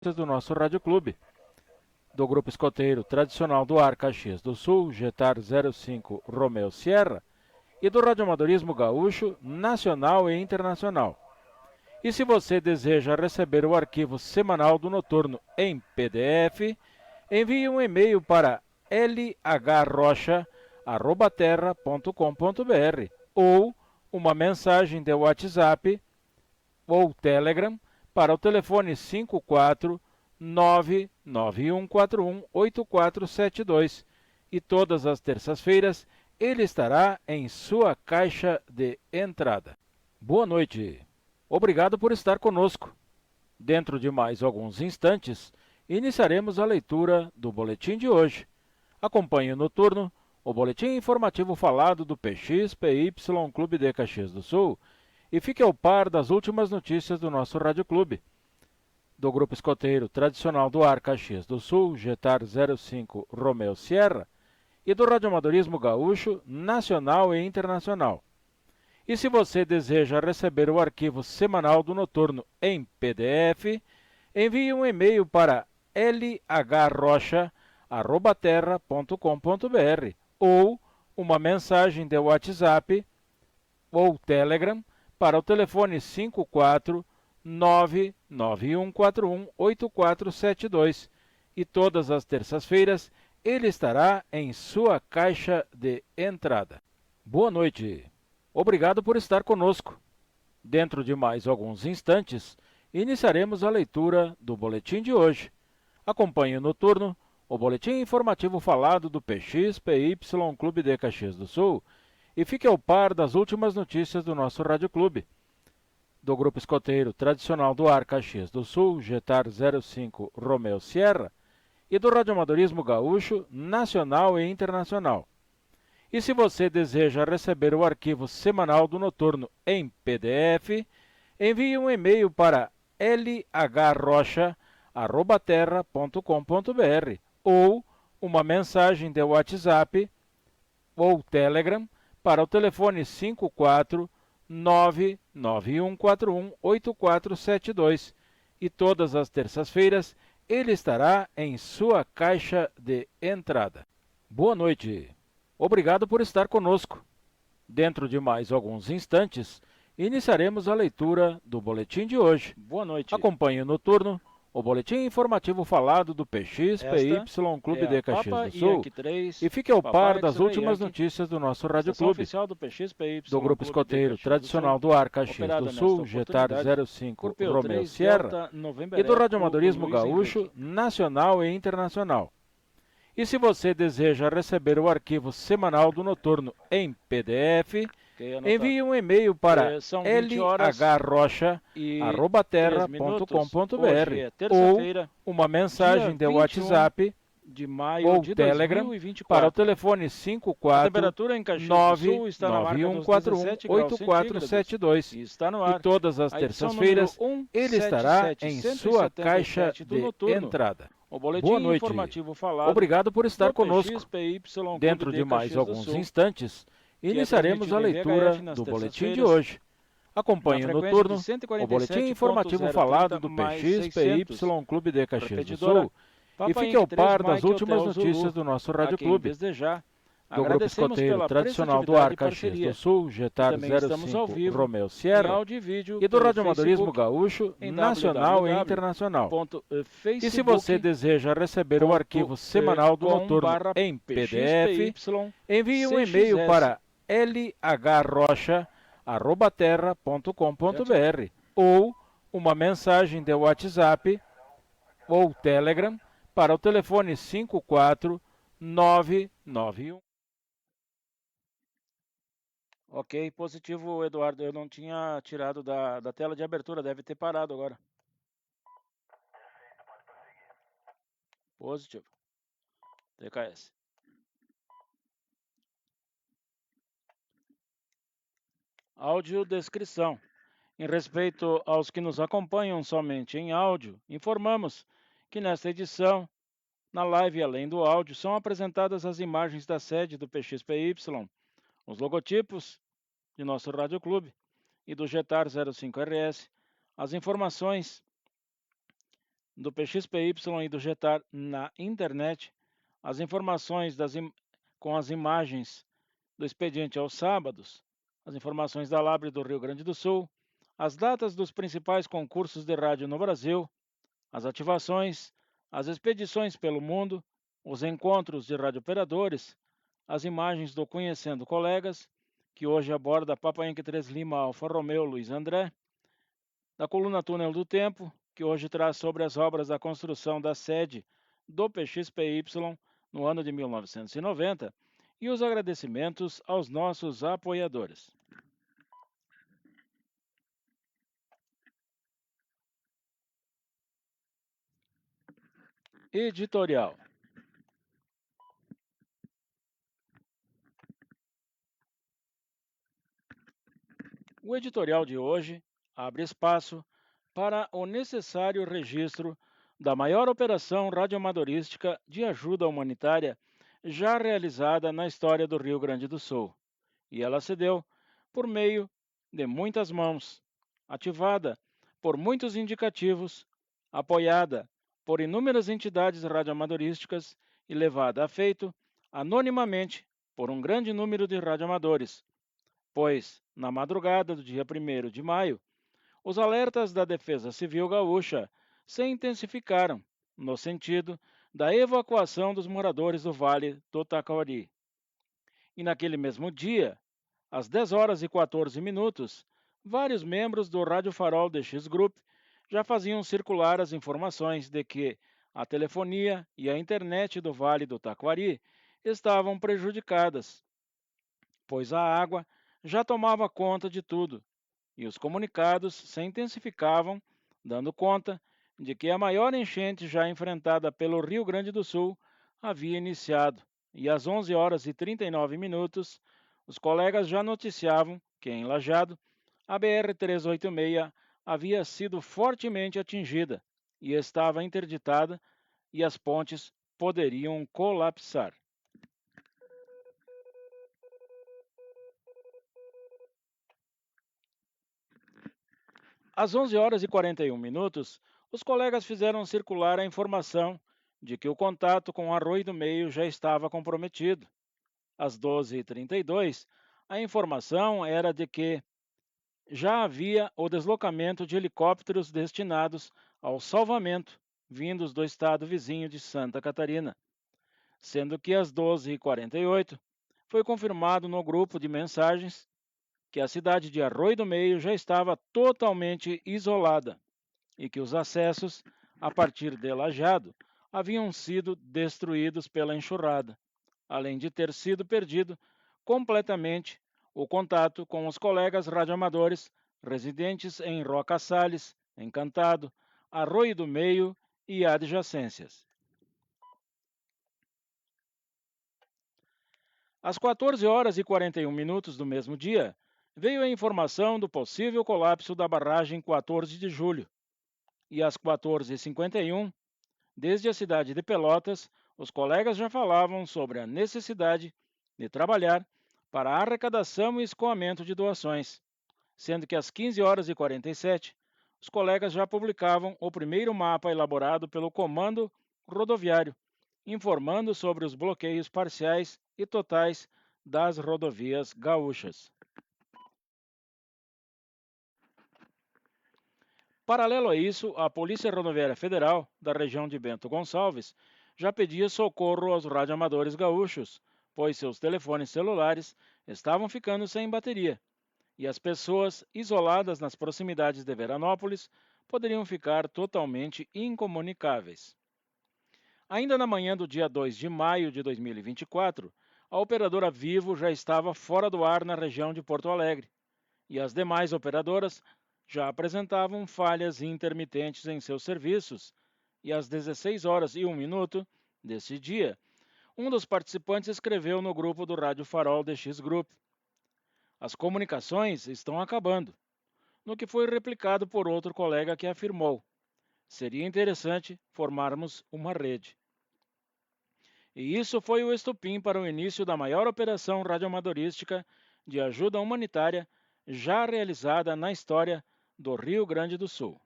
do nosso Rádio Clube, do Grupo Escoteiro Tradicional do Ar Caxias do Sul, Getar 05 Romeu Sierra, e do Radioamadorismo Gaúcho, Nacional e Internacional. E se você deseja receber o arquivo semanal do Noturno em PDF, envie um e-mail para lhrocha@terra.com.br ou uma mensagem de WhatsApp ou Telegram para o telefone 54 991418472 e todas as terças-feiras ele estará em sua caixa de entrada. Boa noite. Obrigado por estar conosco. Dentro de mais alguns instantes, iniciaremos a leitura do boletim de hoje. Acompanhe o noturno, o boletim informativo falado do PX-PY Clube de Caxias do Sul, e fique ao par das últimas notícias do nosso Rádio Clube. Do Grupo Escoteiro Tradicional do Ar Caxias do Sul, Getar 05 Romeu Sierra, e do Radioamadorismo Gaúcho, Nacional e Internacional. E se você deseja receber o arquivo semanal do Noturno em PDF, envie um e-mail para lhrocha@terra.com.br ou uma mensagem de WhatsApp ou Telegram para o telefone 54 991418472 e todas as terças-feiras ele estará em sua caixa de entrada. Boa noite. Obrigado por estar conosco. Dentro de mais alguns instantes, iniciaremos a leitura do boletim de hoje. Acompanhe o noturno, o boletim informativo falado do PX-PY Clube de Caxias do Sul, e fique ao par das últimas notícias do nosso Rádio Clube. Do Grupo Escoteiro Tradicional do Ar Caxias do Sul, Getar 05 Romeu Sierra, e do Radioamadorismo Gaúcho, Nacional e Internacional. E se você deseja receber o arquivo semanal do Noturno em PDF, envie um e-mail para lhrocha@terra.com.br ou uma mensagem de WhatsApp ou Telegram para o telefone 54 991418472 e todas as terças-feiras ele estará em sua caixa de entrada. Boa noite. Obrigado por estar conosco. Dentro de mais alguns instantes, iniciaremos a leitura do boletim de hoje. Boa noite. Acompanhe o noturno, o boletim informativo falado do PX-PY Clube de Caxias do Sul, e fique ao par das últimas notícias do nosso Rádio Clube. Do Grupo Escoteiro Tradicional do Ar Caxias do Sul, Getar 05 Romeu Sierra, e do Radioamadorismo Gaúcho, Nacional e Internacional. E se você deseja receber o arquivo semanal do Noturno em PDF, envie um e-mail para lhrocha@terra.com.br ou uma mensagem de WhatsApp ou Telegram para o telefone 54 991418472 e todas as terças-feiras ele estará em sua caixa de entrada. Boa noite. Obrigado por estar conosco. Dentro de mais alguns instantes, iniciaremos a leitura do boletim de hoje. Acompanhe o noturno, o boletim informativo falado do PX-PY Clube de Caxias do Sul, e fique ao par das últimas notícias do nosso Rádio Clube. Do Grupo Escoteiro Tradicional do Ar Caxias do Sul, Getar 05 Romeu Sierra, e do Radioamadorismo Gaúcho, Nacional e Internacional. E se você deseja receber o arquivo semanal do Noturno em PDF, envie um e-mail para lhrocha@terra.com.br ou uma mensagem de WhatsApp ou Telegram para o telefone 54 991. Ok, positivo, Eduardo. Eu não tinha tirado da tela de abertura, deve ter parado agora. Positivo. TKS. Áudio descrição. Em respeito aos que nos acompanham somente em áudio, informamos que nesta edição, na live além do áudio, são apresentadas as imagens da sede do PX-PY, os logotipos de nosso Rádio Clube e do Getar 05RS, as informações do PXPY e do GETAR na internet, as informações com as imagens do expediente aos sábados, as informações da Labre do Rio Grande do Sul, as datas dos principais concursos de rádio no Brasil, as ativações, as expedições pelo mundo, os encontros de radiooperadores, as imagens do Conhecendo Colegas, que hoje aborda Papa Yankee 3 Lima Alfa Romeo Luiz André, da coluna Túnel do Tempo, que hoje traz sobre as obras da construção da sede do PXPY no ano de 1990, e os agradecimentos aos nossos apoiadores. Editorial. O editorial de hoje abre espaço para o necessário registro da maior operação radioamadorística de ajuda humanitária já realizada na história do Rio Grande do Sul. E ela se deu por meio de muitas mãos, ativada por muitos indicativos, apoiada por inúmeras entidades radioamadorísticas e levada a feito anonimamente por um grande número de radioamadores, pois, na madrugada do dia 1º de maio, os alertas da Defesa Civil Gaúcha se intensificaram no sentido da evacuação dos moradores do Vale do Taquari. E naquele mesmo dia, às 10 horas e 14 minutos, vários membros do Rádio Farol DX Group já faziam circular as informações de que a telefonia e a internet do Vale do Taquari estavam prejudicadas, pois a água já tomava conta de tudo, e os comunicados se intensificavam, dando conta de que a maior enchente já enfrentada pelo Rio Grande do Sul havia iniciado, e às 11 horas e 39 minutos, os colegas já noticiavam que, em Lajeado, a BR-386 havia sido fortemente atingida e estava interditada, e as pontes poderiam colapsar. Às 11 horas e 41 minutos, os colegas fizeram circular a informação de que o contato com o Arroio do Meio já estava comprometido. Às 12h32, a informação era de que já havia o deslocamento de helicópteros destinados ao salvamento, vindos do estado vizinho de Santa Catarina, sendo que às 12h48 foi confirmado no grupo de mensagens que a cidade de Arroio do Meio já estava totalmente isolada e que os acessos, a partir de Lajeado, haviam sido destruídos pela enxurrada, além de ter sido perdido completamente o contato com os colegas radioamadores residentes em Roca Salles, Encantado, Arroio do Meio e adjacências. Às 14 horas e 41 minutos do mesmo dia, veio a informação do possível colapso da barragem 14 de julho. E às 14h51, desde a cidade de Pelotas, os colegas já falavam sobre a necessidade de trabalhar para a arrecadação e escoamento de doações, sendo que às 15 horas e 47, os colegas já publicavam o primeiro mapa elaborado pelo Comando Rodoviário, informando sobre os bloqueios parciais e totais das rodovias gaúchas. Paralelo a isso, a Polícia Rodoviária Federal, da região de Bento Gonçalves, já pedia socorro aos radioamadores gaúchos, pois seus telefones celulares estavam ficando sem bateria, e as pessoas isoladas nas proximidades de Veranópolis poderiam ficar totalmente incomunicáveis. Ainda na manhã do dia 2 de maio de 2024, a operadora Vivo já estava fora do ar na região de Porto Alegre, e as demais operadoras já apresentavam falhas intermitentes em seus serviços, e às 16 horas e 1 minuto desse dia, um dos participantes escreveu no grupo do Rádio Farol DX Group: "As comunicações estão acabando", no que foi replicado por outro colega que afirmou: "Seria interessante formarmos uma rede". E isso foi o estopim para o início da maior operação radioamadorística de ajuda humanitária já realizada na história do Rio Grande do Sul.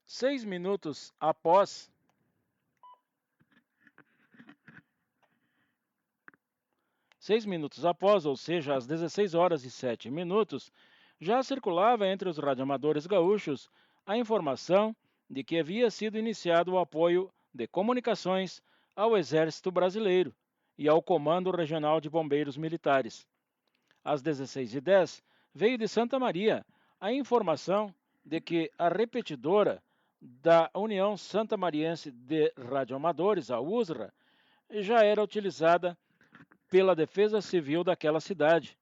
6 minutos após ou seja, às 16 horas e 7 minutos, já circulava entre os radioamadores gaúchos a informação de que havia sido iniciado o apoio de comunicações ao Exército Brasileiro e ao Comando Regional de Bombeiros Militares. Às 16h10, veio de Santa Maria a informação de que a repetidora da União Santamariense de Radioamadores, a USRA, já era utilizada pela Defesa Civil daquela cidade,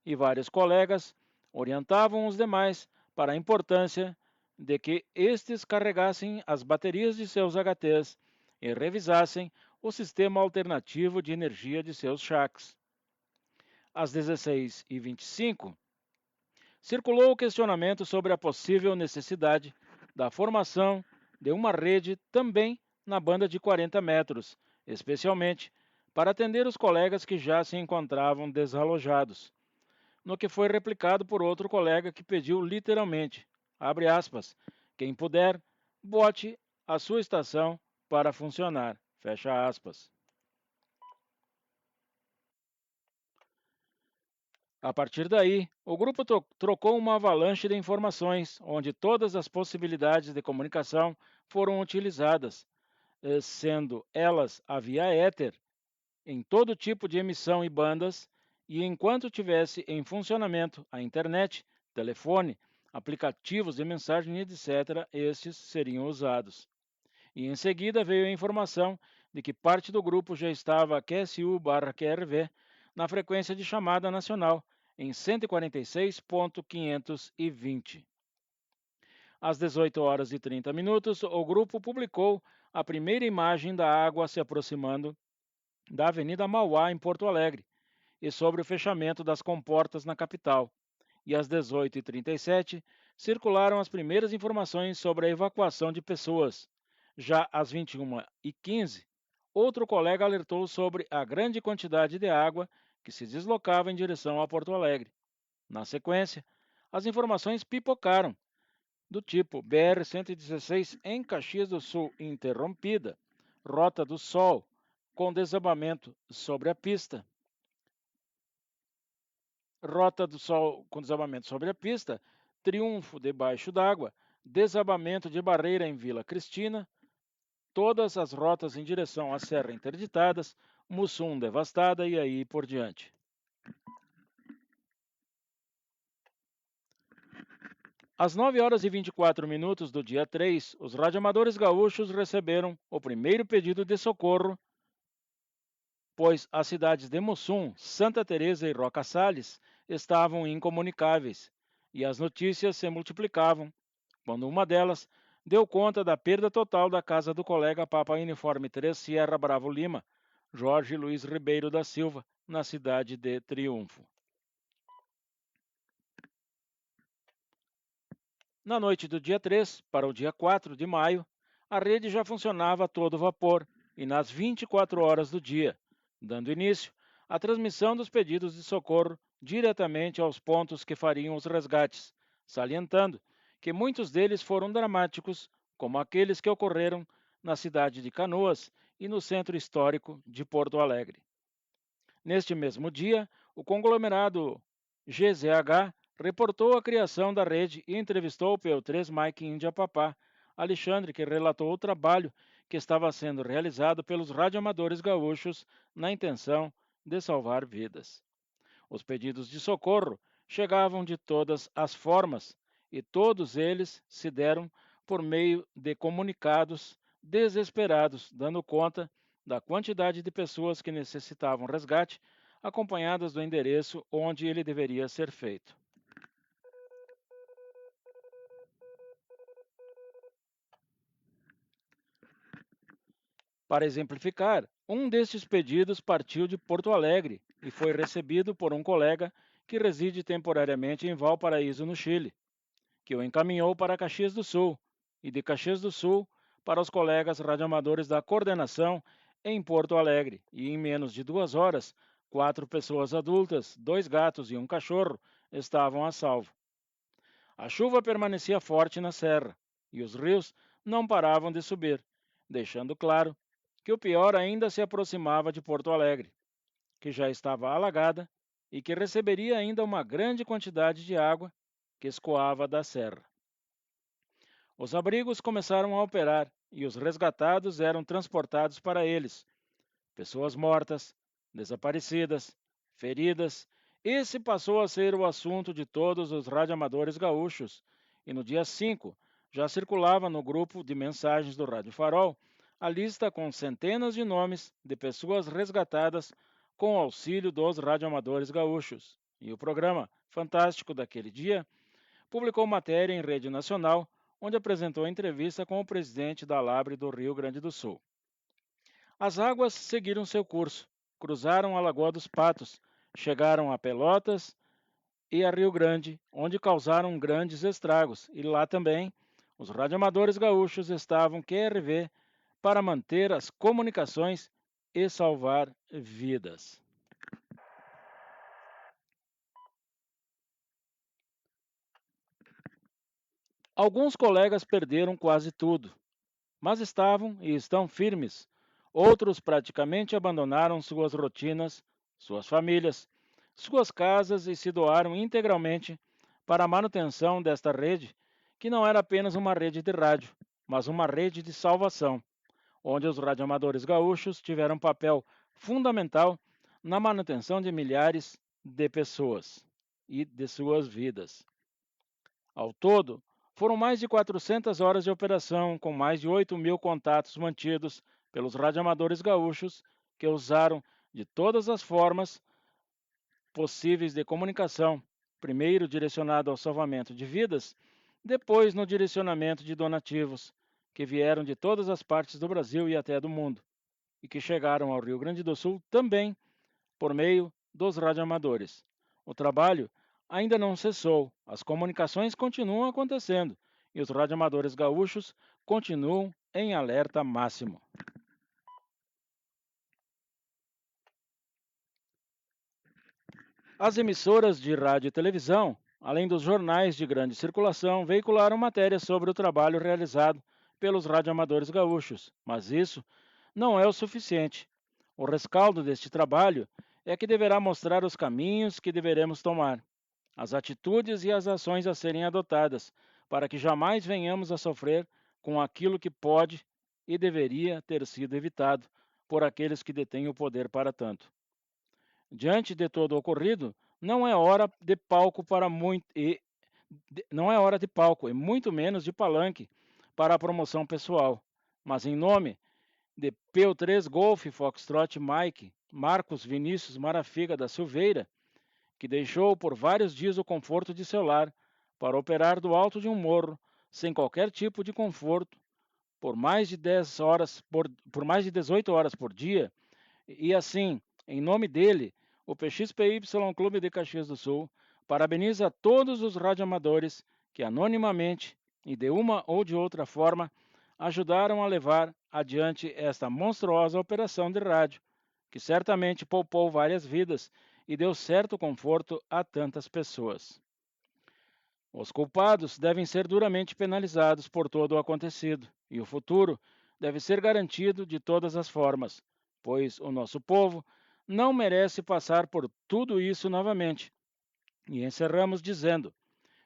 e vários colegas orientavam os demais para a importância de que estes carregassem as baterias de seus HTs e revisassem o sistema alternativo de energia de seus shacks. Às 16h25, circulou o questionamento sobre a possível necessidade da formação de uma rede também na banda de 40 metros, especialmente para atender os colegas que já se encontravam desalojados. No que foi replicado por outro colega que pediu literalmente, abre aspas, quem puder, bote a sua estação para funcionar, fecha aspas. A partir daí, o grupo trocou uma avalanche de informações, onde todas as possibilidades de comunicação foram utilizadas, sendo elas a via éter, em todo tipo de emissão e bandas, e enquanto tivesse em funcionamento a internet, telefone, aplicativos de mensagem, etc., estes seriam usados. E em seguida veio a informação de que parte do grupo já estava QSU/QRV na frequência de chamada nacional, em 146.520. Às 18 horas e 30 minutos, o grupo publicou a primeira imagem da água se aproximando da Avenida Mauá, em Porto Alegre, e sobre o fechamento das comportas na capital. E às 18h37, circularam as primeiras informações sobre a evacuação de pessoas. Já às 21h15, outro colega alertou sobre a grande quantidade de água que se deslocava em direção a Porto Alegre. Na sequência, as informações pipocaram, do tipo BR-116 em Caxias do Sul interrompida, Rota do Sol, com desabamento sobre a pista. Rota do Sol com desabamento sobre a pista, Triunfo debaixo d'água, desabamento de barreira em Vila Cristina, todas as rotas em direção à Serra interditadas, Mussum devastada e aí por diante. Às 9 horas e 24 minutos do dia 3, os radioamadores gaúchos receberam o primeiro pedido de socorro, pois as cidades de Mussum, Santa Teresa e Roca Salles estavam incomunicáveis, e as notícias se multiplicavam, quando uma delas deu conta da perda total da casa do colega Papa Uniforme 3 Sierra Bravo Lima, Jorge Luiz Ribeiro da Silva, na cidade de Triunfo. Na noite do dia 3 para o dia 4 de maio, a rede já funcionava a todo vapor e nas 24 horas do dia, dando início à transmissão dos pedidos de socorro diretamente aos pontos que fariam os resgates, salientando que muitos deles foram dramáticos, como aqueles que ocorreram na cidade de Canoas e no centro histórico de Porto Alegre. Neste mesmo dia, o conglomerado GZH reportou a criação da rede e entrevistou o PO3 Mike Índia Papá, Alexandre, que relatou o trabalho que estava sendo realizado pelos radioamadores gaúchos na intenção de salvar vidas. Os pedidos de socorro chegavam de todas as formas e todos eles se deram por meio de comunicados desesperados, dando conta da quantidade de pessoas que necessitavam resgate, acompanhadas do endereço onde ele deveria ser feito. Para exemplificar, um destes pedidos partiu de Porto Alegre e foi recebido por um colega que reside temporariamente em Valparaíso, no Chile, que o encaminhou para Caxias do Sul, e de Caxias do Sul para os colegas radioamadores da coordenação em Porto Alegre, e em menos de 2 horas, 4 pessoas adultas, 2 gatos e um cachorro estavam a salvo. A chuva permanecia forte na serra, e os rios não paravam de subir, deixando claro que o pior ainda se aproximava de Porto Alegre, que já estava alagada e que receberia ainda uma grande quantidade de água que escoava da serra. Os abrigos começaram a operar e os resgatados eram transportados para eles. Pessoas mortas, desaparecidas, feridas. Esse passou a ser o assunto de todos os radioamadores gaúchos, e no dia 5 já circulava no grupo de mensagens do Rádio Farol a lista com centenas de nomes de pessoas resgatadas com o auxílio dos radioamadores gaúchos. E o programa Fantástico daquele dia publicou matéria em rede nacional, onde apresentou entrevista com o presidente da Labre do Rio Grande do Sul. As águas seguiram seu curso, cruzaram a Lagoa dos Patos, chegaram a Pelotas e a Rio Grande, onde causaram grandes estragos, e lá também os radioamadores gaúchos estavam QRV para manter as comunicações e salvar vidas. Alguns colegas perderam quase tudo, mas estavam e estão firmes. Outros praticamente abandonaram suas rotinas, suas famílias, suas casas e se doaram integralmente para a manutenção desta rede, que não era apenas uma rede de rádio, mas uma rede de salvação, onde os radioamadores gaúchos tiveram um papel fundamental na manutenção de milhares de pessoas e de suas vidas. Ao todo, foram mais de 400 horas de operação, com mais de 8.000 contatos mantidos pelos radioamadores gaúchos, que usaram de todas as formas possíveis de comunicação, primeiro direcionado ao salvamento de vidas, depois no direcionamento de donativos, que vieram de todas as partes do Brasil e até do mundo, e que chegaram ao Rio Grande do Sul também por meio dos radioamadores. O trabalho ainda não cessou, as comunicações continuam acontecendo e os radioamadores gaúchos continuam em alerta máximo. As emissoras de rádio e televisão, além dos jornais de grande circulação, veicularam matérias sobre o trabalho realizado pelos radioamadores gaúchos, mas isso não é o suficiente. O rescaldo deste trabalho é que deverá mostrar os caminhos que deveremos tomar, as atitudes e as ações a serem adotadas, para que jamais venhamos a sofrer com aquilo que pode e deveria ter sido evitado por aqueles que detêm o poder para tanto. Diante de todo o ocorrido, não é hora de palco não é hora de palco e muito menos de palanque para a promoção pessoal, mas em nome de P3 Golf Foxtrot Mike Marcos Vinícius Marafiga da Silveira, que deixou por vários dias o conforto de seu lar para operar do alto de um morro sem qualquer tipo de conforto por mais de 18 horas por dia, e assim, em nome dele, o PXPY Clube de Caxias do Sul parabeniza todos os radioamadores que anonimamente e de uma ou de outra forma ajudaram a levar adiante esta monstruosa operação de rádio, que certamente poupou várias vidas e deu certo conforto a tantas pessoas. Os culpados devem ser duramente penalizados por todo o acontecido, e o futuro deve ser garantido de todas as formas, pois o nosso povo não merece passar por tudo isso novamente. E encerramos dizendo: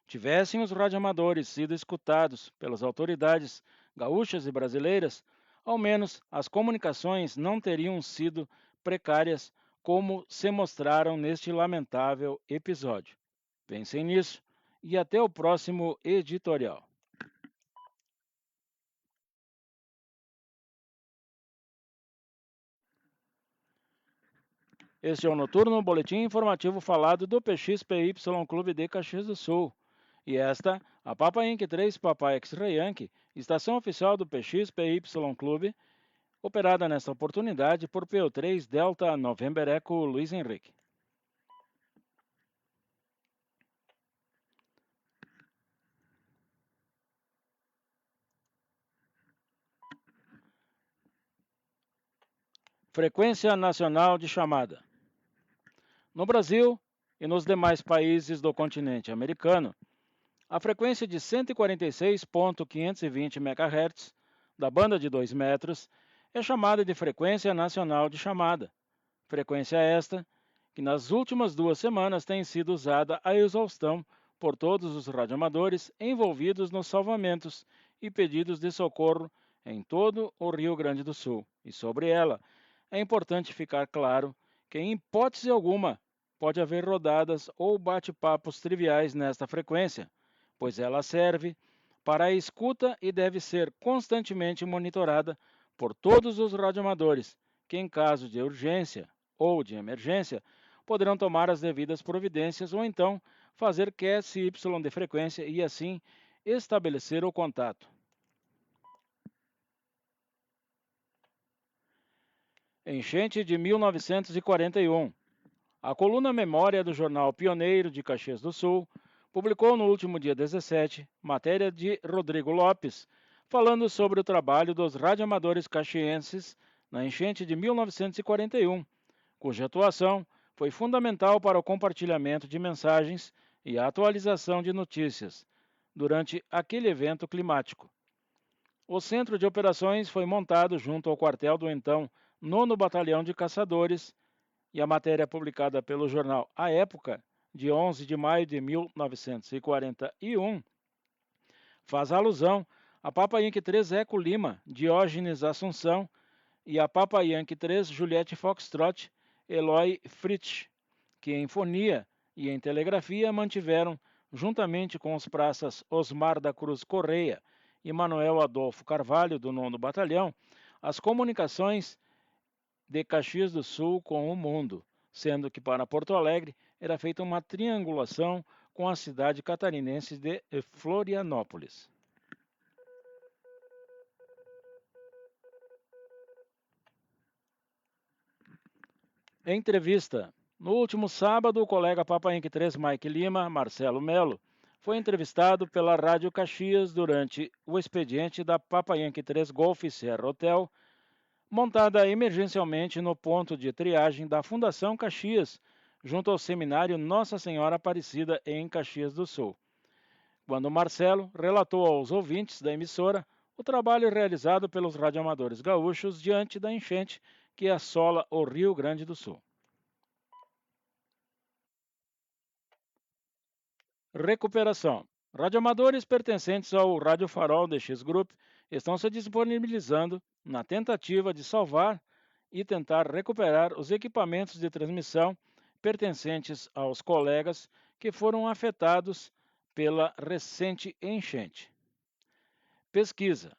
tivessem os radioamadores sido escutados pelas autoridades gaúchas e brasileiras, ao menos as comunicações não teriam sido precárias como se mostraram neste lamentável episódio. Pensem nisso e até o próximo editorial. Este é o Noturno, boletim informativo falado do PXPY Clube de Caxias do Sul. E esta, a Papa Inc. 3 Papa X-Ray Yankee, estação oficial do PXPY Clube, operada nesta oportunidade por PO3 Delta November Eco Luiz Henrique. Frequência nacional de chamada. No Brasil e nos demais países do continente americano, A frequência de 146.520 MHz da banda de 2 metros é chamada de frequência nacional de chamada. Frequência esta que nas últimas 2 semanas tem sido usada a exaustão por todos os radioamadores envolvidos nos salvamentos e pedidos de socorro em todo o Rio Grande do Sul. E sobre ela, é importante ficar claro que, em hipótese alguma, pode haver rodadas ou bate-papos triviais nesta frequência, pois ela serve para a escuta e deve ser constantemente monitorada por todos os radioamadores, que em caso de urgência ou de emergência, poderão tomar as devidas providências ou então fazer QSY de frequência e assim estabelecer o contato. Enchente de 1941. A coluna Memória do jornal Pioneiro de Caxias do Sul publicou no último dia 17 matéria de Rodrigo Lopes, falando sobre o trabalho dos radioamadores caxienses na enchente de 1941, cuja atuação foi fundamental para o compartilhamento de mensagens e a atualização de notícias durante aquele evento climático. O centro de operações foi montado junto ao quartel do então 9º Batalhão de Caçadores, e a matéria publicada pelo jornal A Época, de 11 de maio de 1941, faz alusão a Papa Yankee 3 Eco Lima, Diógenes Assunção, e a Papa Yankee 3 Juliette Foxtrot, Eloy Fritsch, que em fonia e em telegrafia mantiveram, juntamente com os praças Osmar da Cruz Correia e Manuel Adolfo Carvalho, do 9º Batalhão, as comunicações de Caxias do Sul com o mundo, sendo que para Porto Alegre era feita uma triangulação com a cidade catarinense de Florianópolis. Entrevista. No último sábado, o colega Papa Yankee 3 Mike Lima, Marcelo Melo, foi entrevistado pela Rádio Caxias durante o expediente da Papa Yankee 3 Golf Sierra Hotel, montada emergencialmente no ponto de triagem da Fundação Caxias, junto ao seminário Nossa Senhora Aparecida em Caxias do Sul. Quando Marcelo relatou aos ouvintes da emissora o trabalho realizado pelos radioamadores gaúchos diante da enchente que assola o Rio Grande do Sul. Recuperação. Radioamadores pertencentes ao Rádio Farol DX Group estão se disponibilizando na tentativa de salvar e tentar recuperar os equipamentos de transmissão pertencentes aos colegas que foram afetados pela recente enchente. Pesquisa.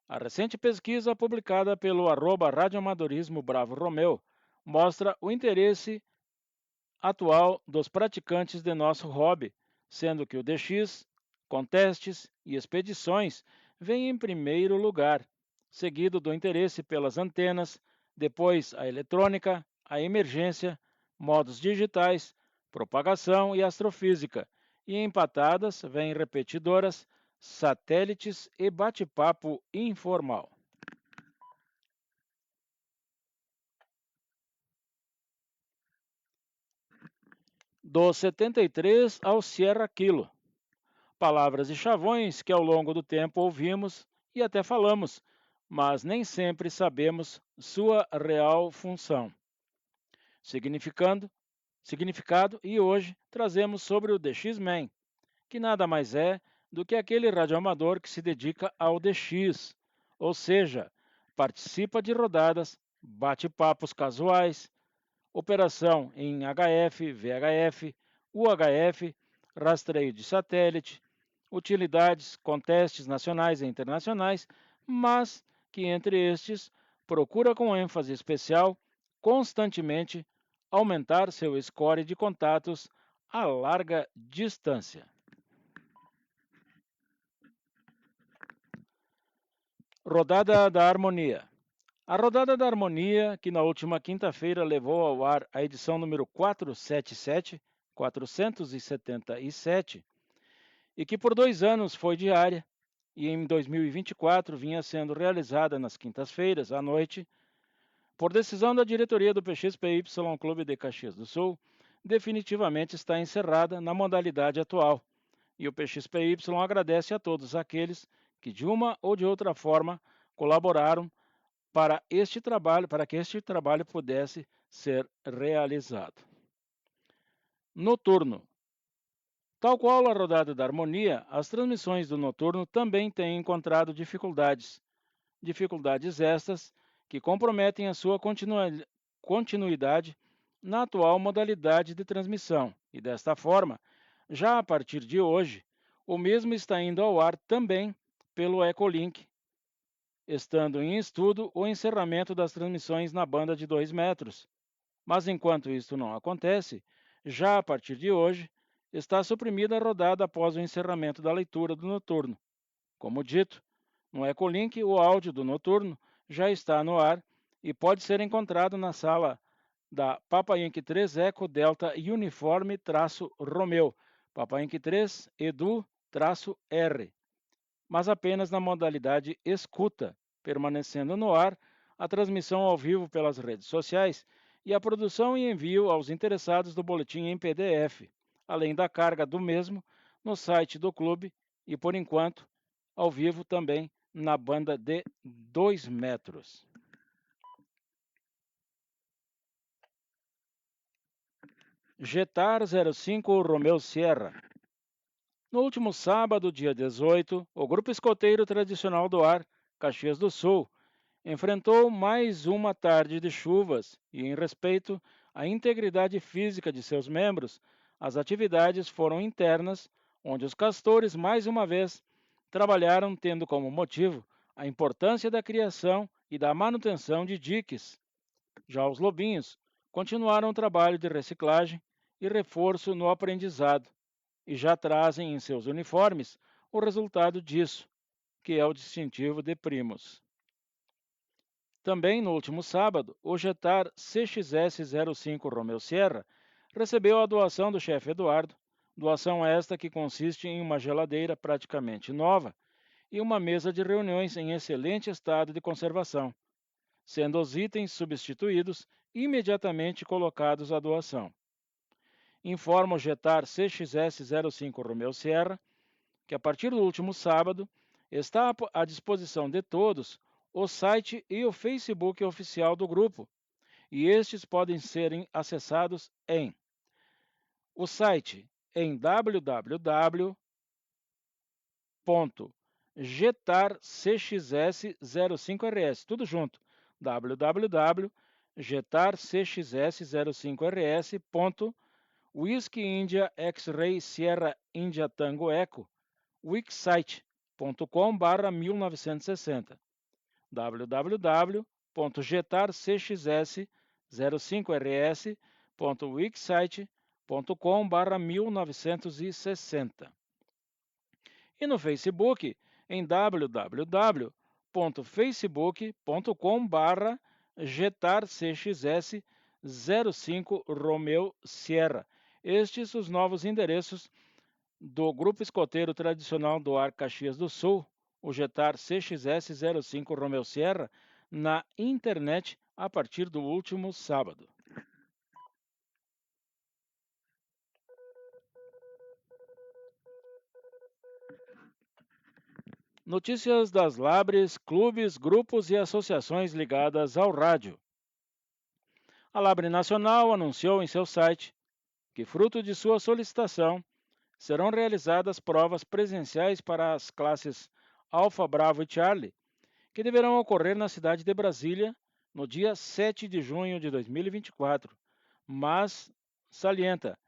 A recente pesquisa publicada pelo @radioamadorismo Bravo Romeu mostra o interesse atual dos praticantes de nosso hobby, sendo que o DX, contestes e expedições vem em primeiro lugar, seguido do interesse pelas antenas, depois a eletrônica, a emergência, modos digitais, propagação e astrofísica, e empatadas vêm repetidoras, satélites e bate-papo informal. Do 73 ao Sierra Kilo. Palavras e chavões que ao longo do tempo ouvimos e até falamos, mas nem sempre sabemos sua real função. Significado, e hoje trazemos sobre o DX-Man, que nada mais é do que aquele radioamador que se dedica ao DX, ou seja, participa de rodadas, bate-papos casuais, operação em HF, VHF, UHF, rastreio de satélite, utilidades, contestes nacionais e internacionais, mas que entre estes procura com ênfase especial constantemente aumentar seu score de contatos a larga distância. Rodada da Harmonia. A Rodada da Harmonia, que na última quinta-feira levou ao ar a edição número 477, e que por 2 anos foi diária, e em 2024 vinha sendo realizada nas quintas-feiras à noite, por decisão da diretoria do PXPY Clube de Caxias do Sul, definitivamente está encerrada na modalidade atual, e o PXPY agradece a todos aqueles que de uma ou de outra forma colaboraram para que este trabalho pudesse ser realizado. Noturno. Tal qual a rodada da harmonia, as transmissões do noturno também têm encontrado dificuldades. Dificuldades estas que comprometem a sua continuidade na atual modalidade de transmissão, e desta forma, já a partir de hoje, o mesmo está indo ao ar também pelo Echolink, estando em estudo o encerramento das transmissões na banda de 2 metros. Mas enquanto isto não acontece, já a partir de hoje, está suprimida a rodada após o encerramento da leitura do noturno. Como dito, no Echolink o áudio do noturno já está no ar e pode ser encontrado na sala da Papa Yankee 3 Eco Delta Uniforme-Romeu, Papa Yankee 3 Edu-R, mas apenas na modalidade escuta, permanecendo no ar a transmissão ao vivo pelas redes sociais e a produção e envio aos interessados do boletim em PDF, além da carga do mesmo no site do clube e, por enquanto, ao vivo também na banda de 2 metros. Jetar 05 Romeu Sierra. No último sábado, dia 18, o grupo escoteiro tradicional do ar, Caxias do Sul, enfrentou mais uma tarde de chuvas e, em respeito à integridade física de seus membros, as atividades foram internas, onde os castores, mais uma vez, trabalharam tendo como motivo a importância da criação e da manutenção de diques. Já os lobinhos continuaram o trabalho de reciclagem e reforço no aprendizado, e já trazem em seus uniformes o resultado disso, que é o distintivo de primos. Também no último sábado, o Jetar CXS05 Romeu Sierra recebeu a doação do chefe Eduardo, doação esta que consiste em uma geladeira praticamente nova e uma mesa de reuniões em excelente estado de conservação, sendo os itens substituídos imediatamente colocados à doação. Informa o Jetar CXS05 Romeu Sierra que a partir do último sábado está à disposição de todos o site e o Facebook oficial do grupo, e estes podem ser acessados em o site em www.jetarcxs05rs, tudo junto, www.jetarcxs05rs.whisky India X-Ray Sierra India Tango Echo wixsite.com/1960 www.jetarcxs05rs.wixsite.com/1960 e no Facebook em www.facebook.com/jetarcxs05 Romeu Sierra. Estes os novos endereços do Grupo Escoteiro Tradicional do Ar Caxias do Sul, o Jetar CXS05 Romeu Sierra, na internet a partir do último sábado. Notícias das Labres, clubes, grupos e associações ligadas ao rádio. A Labre Nacional anunciou em seu site que, fruto de sua solicitação, serão realizadas provas presenciais para as classes Alfa, Bravo e Charlie, que deverão ocorrer na cidade de Brasília no dia 7 de junho de 2024, mas, salienta,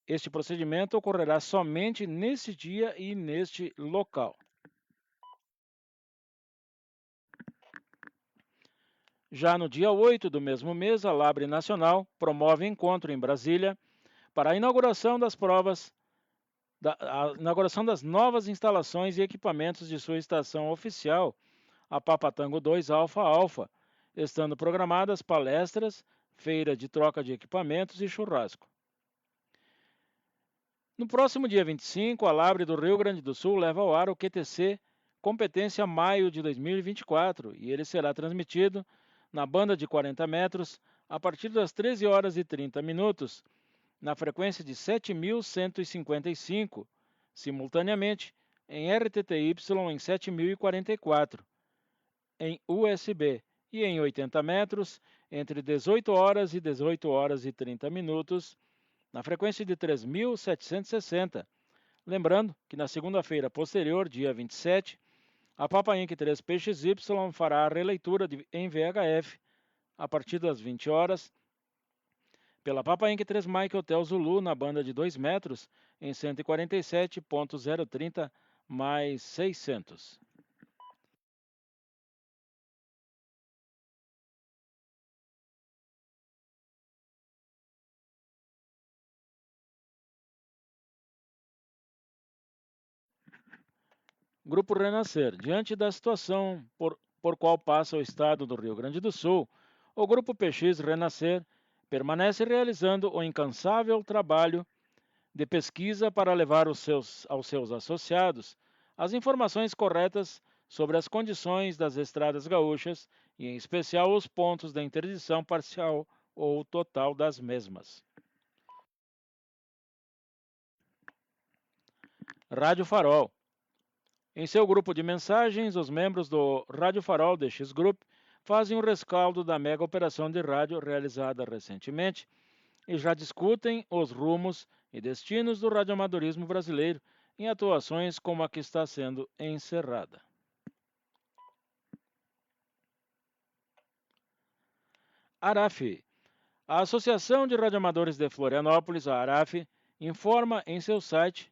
este procedimento ocorrerá somente nesse dia e neste local. Já no dia 8 do mesmo mês, a Labre Nacional promove encontro em Brasília para a inauguração das novas instalações e equipamentos de sua estação oficial, a Papatango 2 Alfa Alfa, estando programadas palestras, feira de troca de equipamentos e churrasco. No próximo dia 25, a Labre do Rio Grande do Sul leva ao ar o QTC Competência Maio de 2024 e ele será transmitido na banda de 40 metros a partir das 13 horas e 30 minutos na frequência de 7.155, simultaneamente em RTTY em 7.044, em USB e em 80 metros, entre 18 horas e 18 horas e 30 minutos, na frequência de 3.760. Lembrando que na segunda-feira posterior, dia 27, a Papa Inc. 3 PXY fará a releitura em VHF a partir das 20 horas, pela Papa Inc. 3 Mike Hotel Zulu na banda de 2 metros em 147.030 mais 600. Grupo Renascer. Diante da situação por qual passa o estado do Rio Grande do Sul, o Grupo PX Renascer permanece realizando o incansável trabalho de pesquisa para levar aos seus associados as informações corretas sobre as condições das estradas gaúchas e, em especial, os pontos de interdição parcial ou total das mesmas. Rádio Farol. Em seu grupo de mensagens, os membros do Rádio Farol DX Group fazem um rescaldo da mega operação de rádio realizada recentemente e já discutem os rumos e destinos do radioamadorismo brasileiro em atuações como a que está sendo encerrada. ARAF. A Associação de Radioamadores de Florianópolis, a ARAF, informa em seu site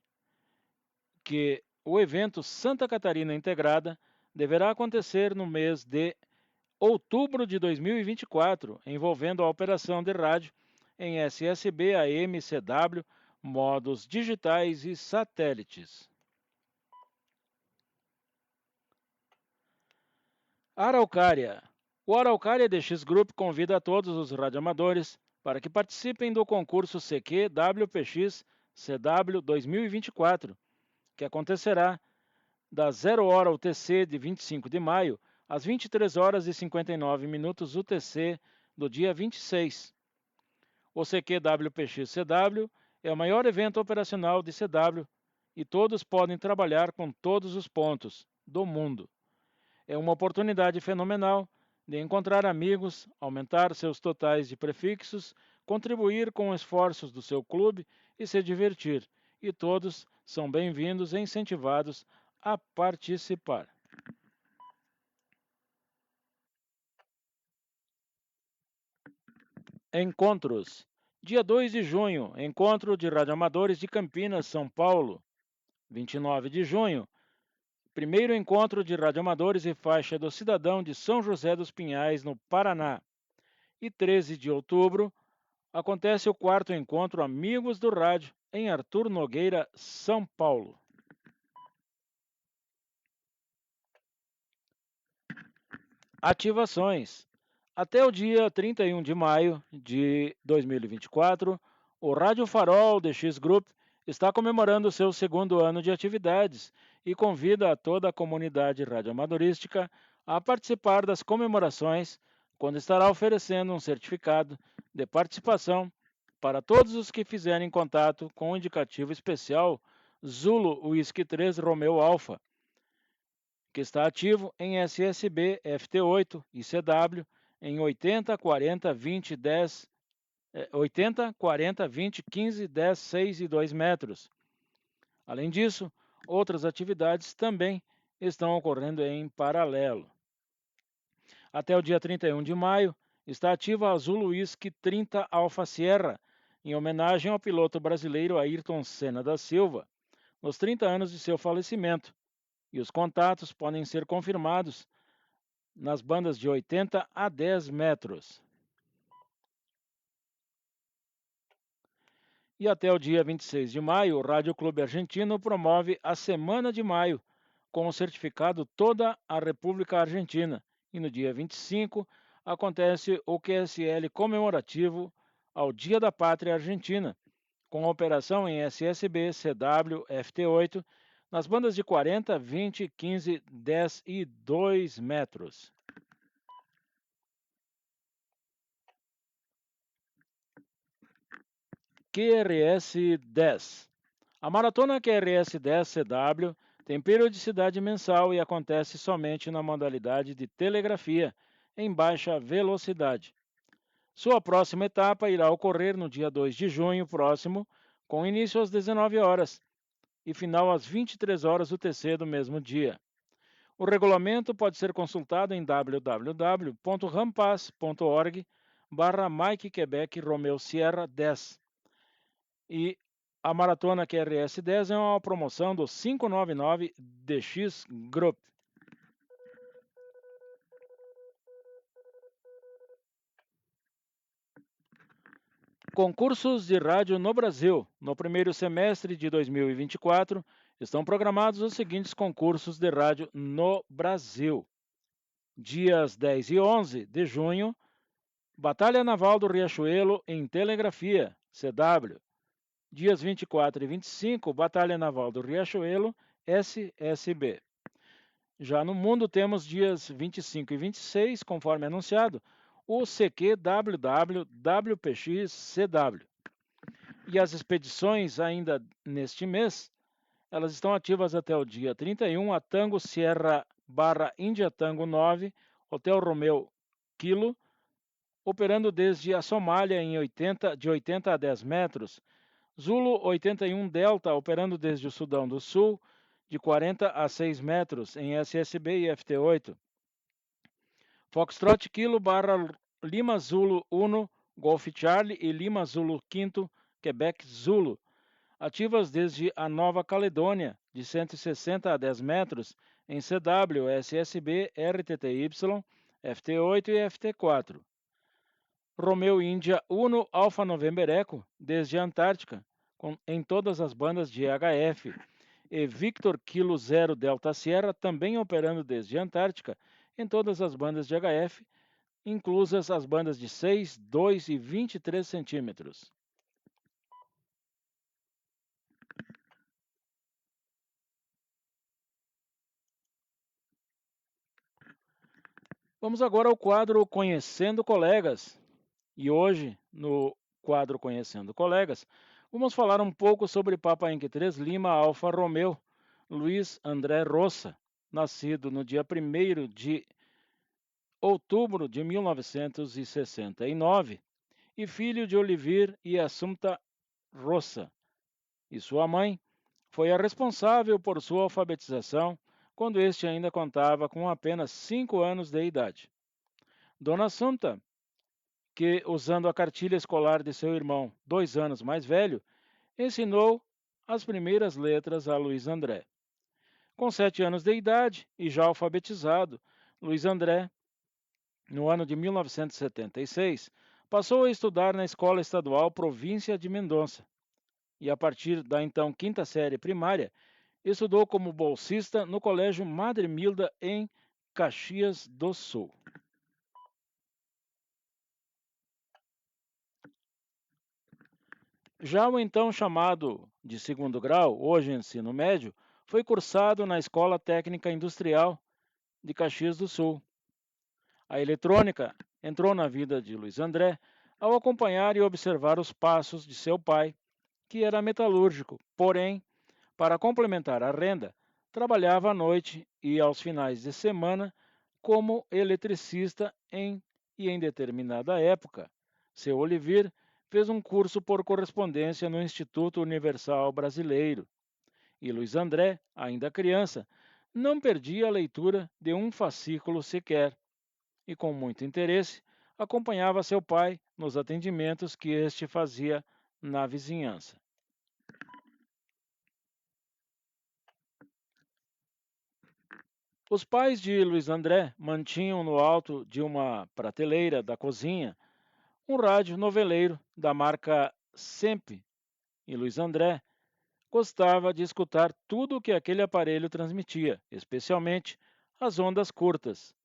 que o evento Santa Catarina Integrada deverá acontecer no mês de outubro de 2024, envolvendo a operação de rádio em SSB, AM, CW, modos digitais e satélites. Araucária. O Araucária DX Group convida a todos os radioamadores para que participem do concurso CQ WPX CW 2024, que acontecerá da 0 hora UTC de 25 de maio às 23 horas e 59 minutos UTC do dia 26. O CQ-WPX-CW é o maior evento operacional de CW e todos podem trabalhar com todos os pontos do mundo. É uma oportunidade fenomenal de encontrar amigos, aumentar seus totais de prefixos, contribuir com esforços do seu clube e se divertir. E todos são bem-vindos e incentivados a participar. Encontros. Dia 2 de junho, Encontro de Radioamadores de Campinas, São Paulo. 29 de junho, primeiro Encontro de Radioamadores e Faixa do Cidadão de São José dos Pinhais, no Paraná. E 13 de outubro, acontece o quarto Encontro Amigos do Rádio, em Arthur Nogueira, São Paulo. Ativações. Até o dia 31 de maio de 2024, o Rádio Farol DX Group está comemorando seu segundo ano de atividades e convida a toda a comunidade radioamadorística a participar das comemorações, quando estará oferecendo um certificado de participação para todos os que fizerem contato com o indicativo especial Zulu Whisky 3 Romeo Alpha, que está ativo em SSB, FT8 e CW em 80, 40, 20, 10, 80, 40, 20, 15, 10, 6 e 2 metros. Além disso, outras atividades também estão ocorrendo em paralelo. Até o dia 31 de maio, está ativa a Zulu Whisky 30 Alpha Sierra, em homenagem ao piloto brasileiro Ayrton Senna da Silva, nos 30 anos de seu falecimento, e os contatos podem ser confirmados nas bandas de 80 a 10 metros. E até o dia 26 de maio, o Rádio Clube Argentino promove a Semana de Maio, com o certificado Toda a República Argentina. E no dia 25, acontece o QSL comemorativo ao Dia da Pátria Argentina, com operação em SSB, CW, FT8, nas bandas de 40, 20, 15, 10 e 2 metros. QRS-10. A Maratona QRS-10 CW tem periodicidade mensal e acontece somente na modalidade de telegrafia, em baixa velocidade. Sua próxima etapa irá ocorrer no dia 2 de junho próximo, com início às 19 horas e final às 23 horas UTC do mesmo dia. O regulamento pode ser consultado em www.rampass.org/Mike Quebec Romeo Sierra 10. E a Maratona QRS-10 é uma promoção do 599 DX Group. Concursos de rádio no Brasil. No primeiro semestre de 2024, estão programados os seguintes concursos de rádio no Brasil. Dias 10 e 11 de junho, Batalha Naval do Riachuelo em Telegrafia, CW. Dias 24 e 25, Batalha Naval do Riachuelo, SSB. Já no mundo temos dias 25 e 26, conforme anunciado, o CQWW WPX-CW. E as expedições ainda neste mês, elas estão ativas até o dia 31, a Tango Sierra /Índia Tango 9, Hotel Romeo Kilo, operando desde a Somália de 80 a 10 metros, Zulu 81 Delta, operando desde o Sudão do Sul, de 40 a 6 metros, em SSB e FT8. Foxtrot Kilo /Lima Zulu 1, Golf Charlie e Lima Zulu 5, Quebec Zulu, ativas desde a Nova Caledônia, de 160 a 10 metros, em CW, SSB, RTTY, FT8 e FT4. Romeo Índia 1 Alfa November Echo, desde a Antártica, em todas as bandas de HF, e Victor Kilo 0 Delta Sierra, também operando desde a Antártica, em todas as bandas de HF, inclusas as bandas de 6, 2 e 23 centímetros. Vamos agora ao quadro Conhecendo Colegas. E hoje, no quadro Conhecendo Colegas, vamos falar um pouco sobre Papa Inc. 3 Lima Alfa Romeo, Luiz André Roça, nascido no dia 1º de outubro de 1969, e filho de Olivier e Assumpta Roça. E sua mãe foi a responsável por sua alfabetização quando este ainda contava com apenas 5 anos de idade. Dona Assumpta, que, usando a cartilha escolar de seu irmão, 2 anos mais velho, ensinou as primeiras letras a Luiz André. Com 7 anos de idade e já alfabetizado, Luiz André, no ano de 1976, passou a estudar na Escola Estadual Província de Mendonça e, a partir da então 5ª série primária, estudou como bolsista no Colégio Madre Milda, em Caxias do Sul. Já o então chamado de 2º grau, hoje ensino médio, foi cursado na Escola Técnica Industrial de Caxias do Sul. A eletrônica entrou na vida de Luiz André ao acompanhar e observar os passos de seu pai, que era metalúrgico, porém, para complementar a renda, trabalhava à noite e aos finais de semana como eletricista em determinada época, seu Olivier fez um curso por correspondência no Instituto Universal Brasileiro. E Luiz André, ainda criança, não perdia a leitura de um fascículo sequer, e com muito interesse acompanhava seu pai nos atendimentos que este fazia na vizinhança. Os pais de Luiz André mantinham no alto de uma prateleira da cozinha um rádio noveleiro da marca Semp, e Luiz André gostava de escutar tudo o que aquele aparelho transmitia, especialmente as ondas curtas,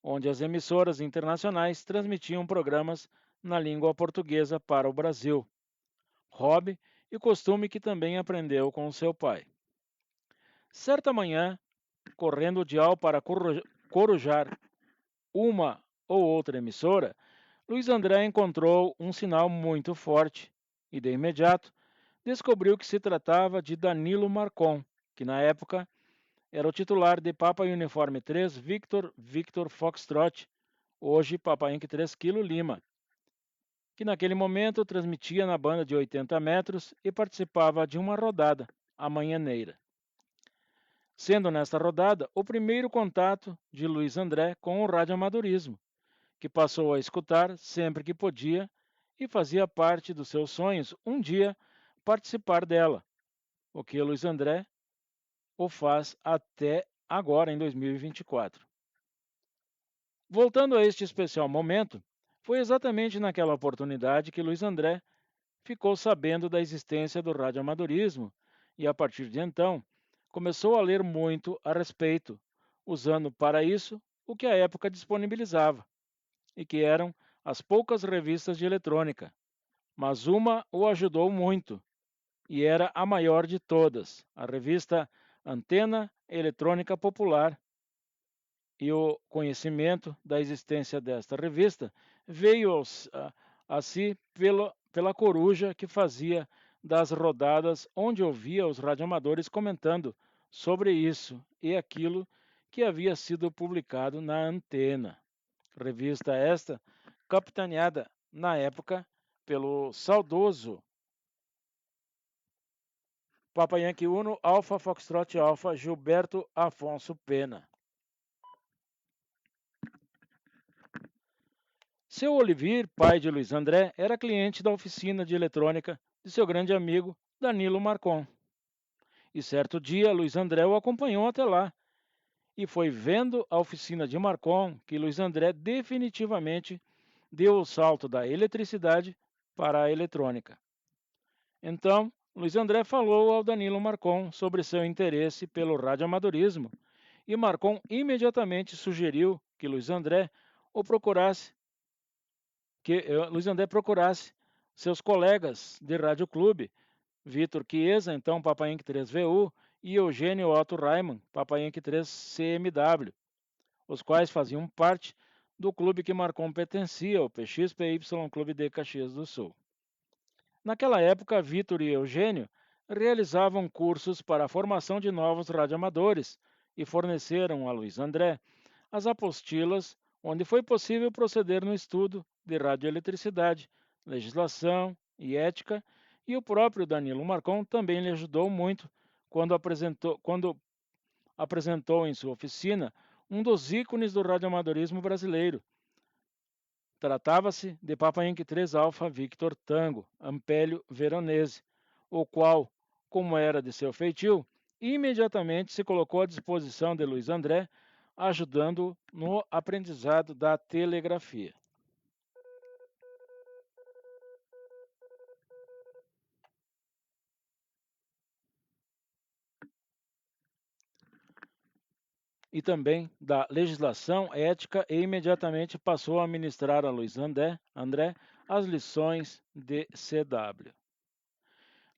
onde as emissoras internacionais transmitiam programas na língua portuguesa para o Brasil, hobby e costume que também aprendeu com seu pai. Certa manhã, correndo o dial para corujar uma ou outra emissora, Luiz André encontrou um sinal muito forte e, de imediato, descobriu que se tratava de Danilo Marcon, que na época era o titular de Papa Uniforme 3 Victor Foxtrot, hoje Papa Inc 3 Kilo Lima, que naquele momento transmitia na banda de 80 metros e participava de uma rodada, a manhãneira. Sendo nesta rodada o primeiro contato de Luiz André com o radioamadorismo, que passou a escutar sempre que podia e fazia parte dos seus sonhos um dia participar dela, o que Luiz André o faz até agora, em 2024. Voltando a este especial momento, foi exatamente naquela oportunidade que Luiz André ficou sabendo da existência do radioamadorismo e, a partir de então, começou a ler muito a respeito, usando para isso o que a época disponibilizava, e que eram as poucas revistas de eletrônica. Mas uma o ajudou muito, e era a maior de todas, a revista Antena Eletrônica Popular. E o conhecimento da existência desta revista veio a si pela coruja que fazia das rodadas onde ouvia os radioamadores comentando sobre isso e aquilo que havia sido publicado na Antena. Revista esta capitaneada na época pelo saudoso Papa Yankee Uno Alfa Foxtrot Alfa Gilberto Afonso Pena. Seu Olivier, pai de Luiz André, era cliente da oficina de eletrônica de seu grande amigo Danilo Marcon. E certo dia, Luiz André o acompanhou até lá. E foi vendo a oficina de Marcon que Luiz André definitivamente deu o salto da eletricidade para a eletrônica. Então, Luiz André falou ao Danilo Marcon sobre seu interesse pelo radioamadorismo, e Marcon imediatamente sugeriu que Luiz André procurasse seus colegas de rádio clube, Vitor Chiesa, então Papai Inc 3VU, e Eugênio Otto Raimann, Papai Inc 3CMW, os quais faziam parte do clube que Marcon pertencia, o PXPY Clube de Caxias do Sul. Naquela época, Vitor e Eugênio realizavam cursos para a formação de novos radioamadores e forneceram a Luiz André as apostilas onde foi possível proceder no estudo de radioeletricidade, legislação e ética, e o próprio Danilo Marcon também lhe ajudou muito quando apresentou em sua oficina um dos ícones do radioamadorismo brasileiro. Tratava-se de Papa Inc 3 Alpha Victor Tango, Ampélio Veronese, o qual, como era de seu feitio, imediatamente se colocou à disposição de Luiz André, ajudando-o no aprendizado da telegrafia. E também da legislação ética, e imediatamente passou a ministrar a Luiz André as lições de CW.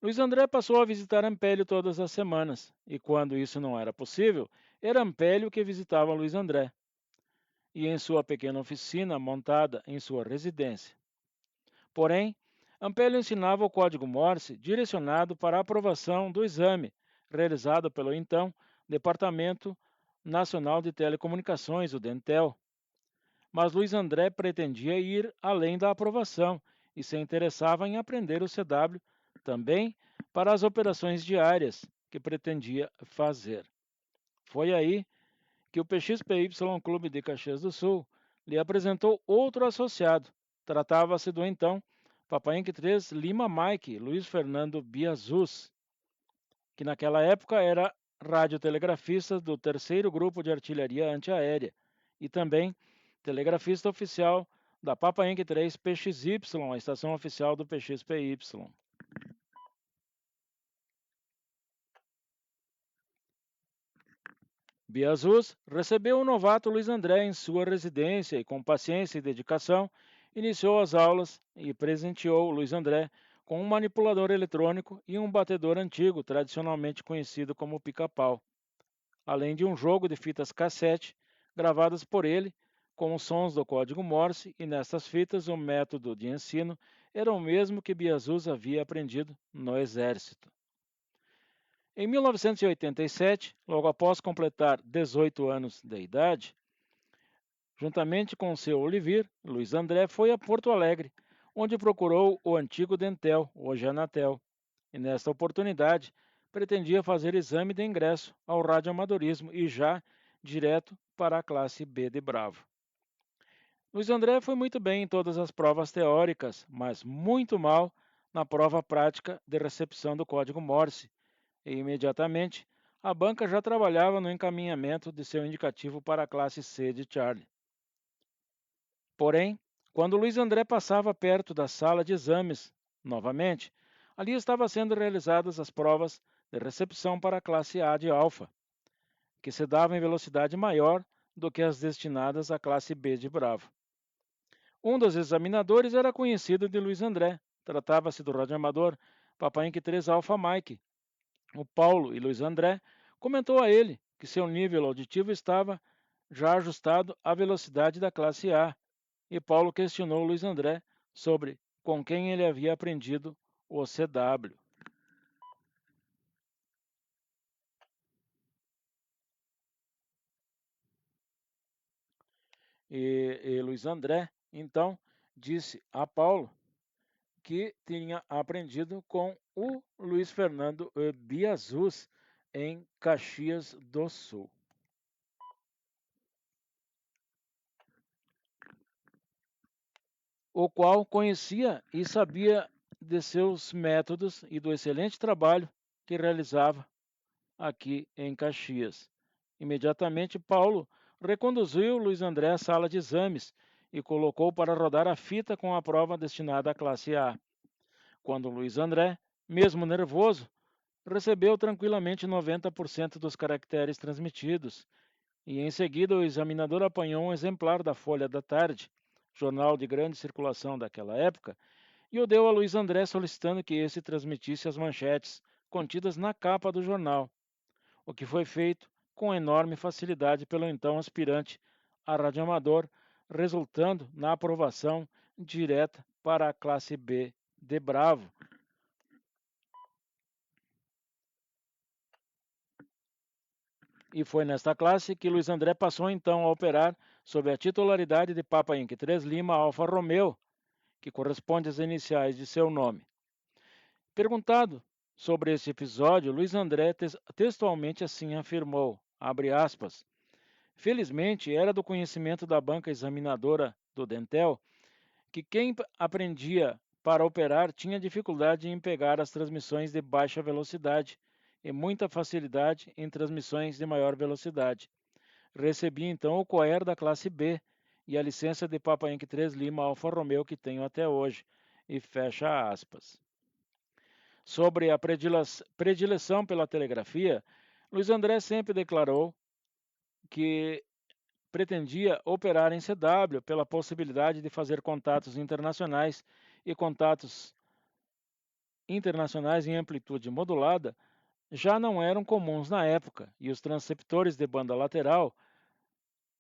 Luiz André passou a visitar Ampélio todas as semanas, e quando isso não era possível, era Ampélio que visitava Luiz André, e em sua pequena oficina montada em sua residência. Porém, Ampélio ensinava o código Morse direcionado para a aprovação do exame, realizado pelo então Departamento Nacional de Telecomunicações, o DENTEL. Mas Luiz André pretendia ir além da aprovação e se interessava em aprender o CW também para as operações diárias que pretendia fazer. Foi aí que o PXPY Clube de Caxias do Sul lhe apresentou outro associado. Tratava-se do então Papai Inc 3 Lima Mike Luiz Fernando Biazus, que naquela época era radiotelegrafista do 3º Grupo de Artilharia Antiaérea e também telegrafista oficial da Papa Inc 3 PXY, a estação oficial do PXPY. Biazus recebeu o novato Luiz André em sua residência e, com paciência e dedicação, iniciou as aulas e presenteou Luiz André com um manipulador eletrônico e um batedor antigo, tradicionalmente conhecido como pica-pau, além de um jogo de fitas cassete gravadas por ele com os sons do código Morse, e nestas fitas o método de ensino era o mesmo que Biazuz havia aprendido no exército. Em 1987, logo após completar 18 anos de idade, juntamente com seu Olivir, Luiz André foi a Porto Alegre, onde procurou o antigo Dentel, hoje Anatel, e nesta oportunidade pretendia fazer exame de ingresso ao radioamadorismo e já direto para a classe B de Bravo. Luiz André foi muito bem em todas as provas teóricas, mas muito mal na prova prática de recepção do código Morse, e imediatamente a banca já trabalhava no encaminhamento de seu indicativo para a classe C de Charlie. Porém, quando Luiz André passava perto da sala de exames, novamente, ali estavam sendo realizadas as provas de recepção para a classe A de Alfa, que se dava em velocidade maior do que as destinadas à classe B de Bravo. Um dos examinadores era conhecido de Luiz André, tratava-se do radioamador Papa Inc 3 Alpha Mike. O Paulo e Luiz André comentou a ele que seu nível auditivo estava já ajustado à velocidade da classe A, e Paulo questionou Luiz André sobre com quem ele havia aprendido o CW. E Luiz André, então, disse a Paulo que tinha aprendido com o Luiz Fernando Biazuz em Caxias do Sul. O qual conhecia e sabia de seus métodos e do excelente trabalho que realizava aqui em Caxias. Imediatamente, Paulo reconduziu Luiz André à sala de exames e colocou para rodar a fita com a prova destinada à classe A. Quando Luiz André, mesmo nervoso, recebeu tranquilamente 90% dos caracteres transmitidos, e em seguida o examinador apanhou um exemplar da Folha da Tarde, jornal de grande circulação daquela época, e o deu a Luiz André solicitando que esse transmitisse as manchetes contidas na capa do jornal, o que foi feito com enorme facilidade pelo então aspirante a radioamador, resultando na aprovação direta para a classe B de Bravo. E foi nesta classe que Luiz André passou então a operar sob a titularidade de Papa Inc 3 Lima Alfa Romeo, que corresponde às iniciais de seu nome. Perguntado sobre esse episódio, Luiz André textualmente assim afirmou, abre aspas, felizmente era do conhecimento da banca examinadora do Dentel que quem aprendia para operar tinha dificuldade em pegar as transmissões de baixa velocidade e muita facilidade em transmissões de maior velocidade. Recebi então o COER da classe B e a licença de Papa Inc 3 Lima Alfa Romeo que tenho até hoje. E fecha aspas. Sobre a predileção pela telegrafia, Luiz André sempre declarou que pretendia operar em CW pela possibilidade de fazer contatos internacionais e contatos internacionais em amplitude modulada já não eram comuns na época, e os transceptores de banda lateral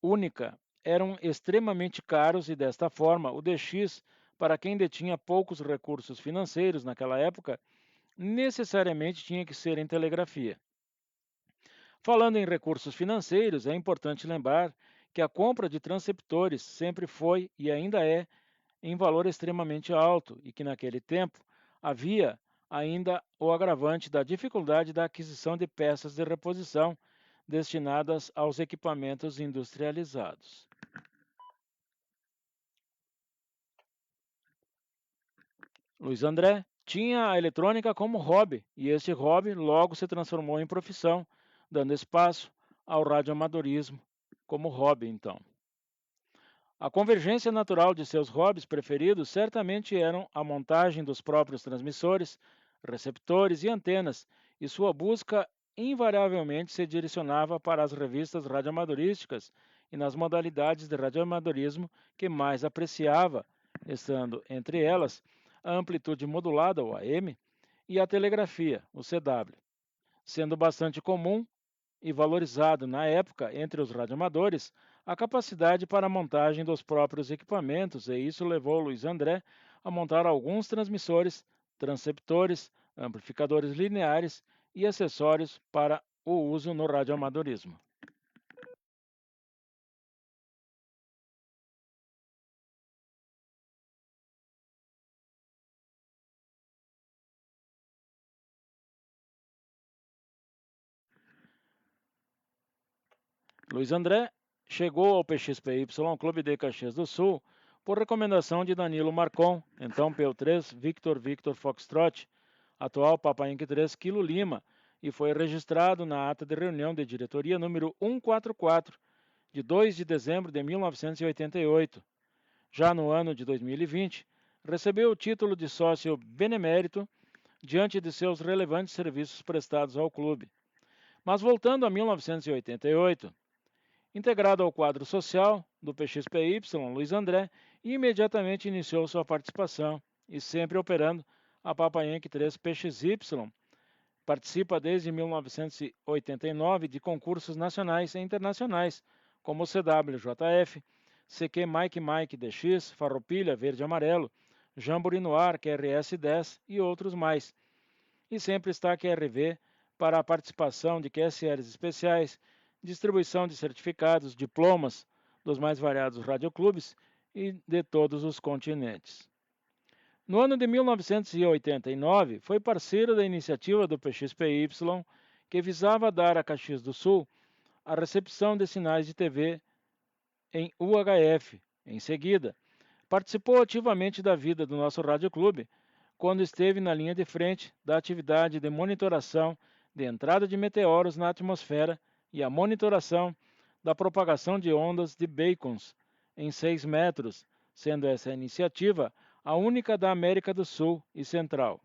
única eram extremamente caros e desta forma o DX, para quem detinha poucos recursos financeiros naquela época, necessariamente tinha que ser em telegrafia. Falando em recursos financeiros, é importante lembrar que a compra de transceptores sempre foi e ainda é em valor extremamente alto e que naquele tempo havia ainda o agravante da dificuldade da aquisição de peças de reposição destinadas aos equipamentos industrializados. Luiz André tinha a eletrônica como hobby e este hobby logo se transformou em profissão, dando espaço ao radioamadorismo como hobby então. A convergência natural de seus hobbies preferidos certamente eram a montagem dos próprios transmissores, receptores e antenas, e sua busca invariavelmente se direcionava para as revistas radioamadorísticas e nas modalidades de radioamadorismo que mais apreciava, estando entre elas a amplitude modulada, o AM, e a telegrafia, o CW, sendo bastante comum e valorizado na época entre os radioamadores a capacidade para a montagem dos próprios equipamentos, e isso levou Luiz André a montar alguns transmissores, transceptores, amplificadores lineares e acessórios para o uso no radioamadorismo. Luiz André chegou ao PXPY Clube de Caxias do Sul por recomendação de Danilo Marcon, então PO3 Victor Victor Foxtrot, atual Papa Inc. 3 Kilo Lima, e foi registrado na ata de reunião de diretoria número 144, de 2 de dezembro de 1988. Já no ano de 2020, recebeu o título de sócio benemérito diante de seus relevantes serviços prestados ao clube. Mas voltando a 1988, integrado ao quadro social do PXPY, Luiz André imediatamente iniciou sua participação e sempre operando a Papa Inc. 3 PXY. Participa desde 1989 de concursos nacionais e internacionais, como o CWJF, CQ Mike Mike DX, Farroupilha Verde e Amarelo, Jamboree Noir, QRS 10 e outros mais. E sempre está QRV para a participação de QSLs especiais, distribuição de certificados, diplomas dos mais variados radioclubes e de todos os continentes. No ano de 1989, foi parceiro da iniciativa do PXPY, que visava dar a Caxias do Sul a recepção de sinais de TV em UHF. Em seguida, participou ativamente da vida do nosso radioclube, quando esteve na linha de frente da atividade de monitoração de entrada de meteoros na atmosfera e a monitoração da propagação de ondas de Bacons em 6 metros, sendo essa iniciativa a única da América do Sul e Central.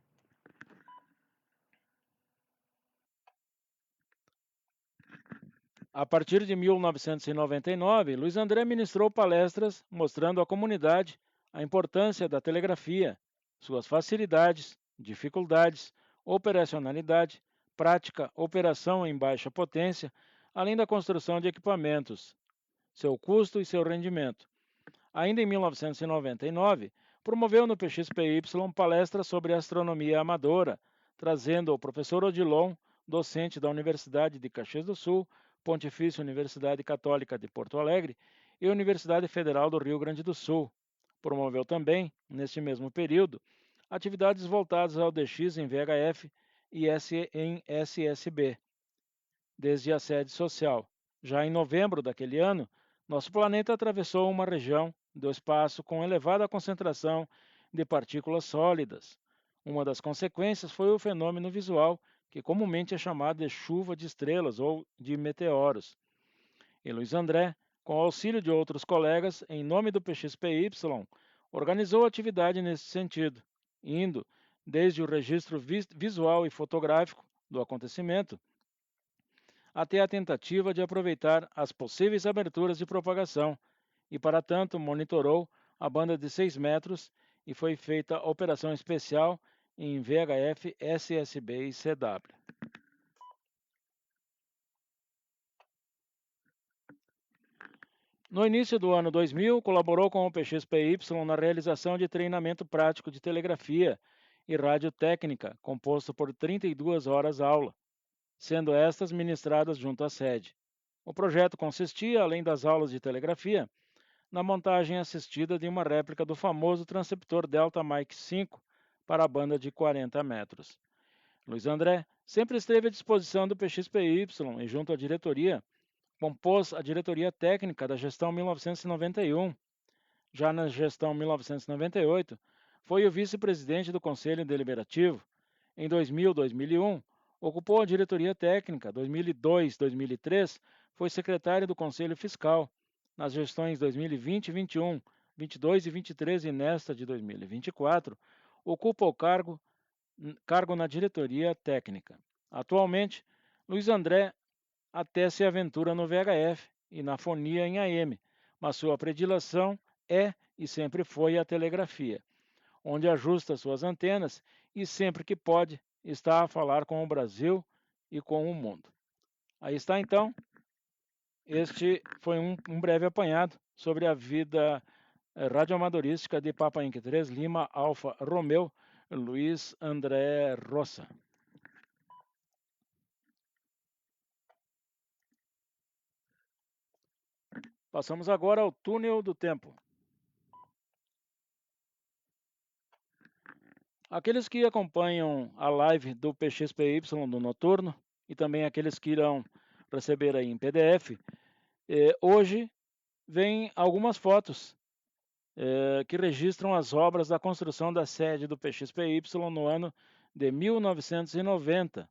A partir de 1999, Luiz André ministrou palestras mostrando à comunidade a importância da telegrafia, suas facilidades, dificuldades, operacionalidade, prática, operação em baixa potência, além da construção de equipamentos, seu custo e seu rendimento. Ainda em 1999, promoveu no PXPY palestra sobre astronomia amadora, trazendo o professor Odilon, docente da Universidade de Caxias do Sul, Pontifícia Universidade Católica de Porto Alegre e Universidade Federal do Rio Grande do Sul. Promoveu também, neste mesmo período, atividades voltadas ao DX em VHF e em SSB, desde a sede social. Já em novembro daquele ano, nosso planeta atravessou uma região do espaço com elevada concentração de partículas sólidas. Uma das consequências foi o fenômeno visual, que comumente é chamado de chuva de estrelas ou de meteoros. E Luiz André, com o auxílio de outros colegas, em nome do PXPY, organizou atividade nesse sentido, indo desde o registro visual e fotográfico do acontecimento até a tentativa de aproveitar as possíveis aberturas de propagação, e para tanto monitorou a banda de 6 metros e foi feita operação especial em VHF, SSB e CW. No início do ano 2000, colaborou com o PXPY na realização de treinamento prático de telegrafia e radiotécnica, composto por 32 horas aula, sendo estas ministradas junto à sede. O projeto consistia, além das aulas de telegrafia, na montagem assistida de uma réplica do famoso transceptor Delta Mike 5 para a banda de 40 metros. Luiz André sempre esteve à disposição do PXPY e, junto à diretoria, compôs a diretoria técnica da gestão 1991. Já na gestão 1998, foi o vice-presidente do Conselho Deliberativo. Em 2000 e 2001, ocupou a diretoria técnica. 2002 e 2003, foi secretário do Conselho Fiscal. Nas gestões 2020 e 21, 22 e 23 e nesta de 2024, ocupa o cargo na diretoria técnica. Atualmente, Luiz André até se aventura no VHF e na fonia em AM, mas sua predileção é e sempre foi a telegrafia, onde ajusta suas antenas e sempre que pode está a falar com o Brasil e com o mundo. Aí está então, este foi um breve apanhado sobre a vida radioamadorística de Papa Inc. 3 Lima Alfa Romeu, Luiz André Roça. Passamos agora ao túnel do tempo. Aqueles que acompanham a live do PXPY do Noturno e também aqueles que irão receber aí em PDF, hoje vem algumas fotos que registram as obras da construção da sede do PXPY no ano de 1990.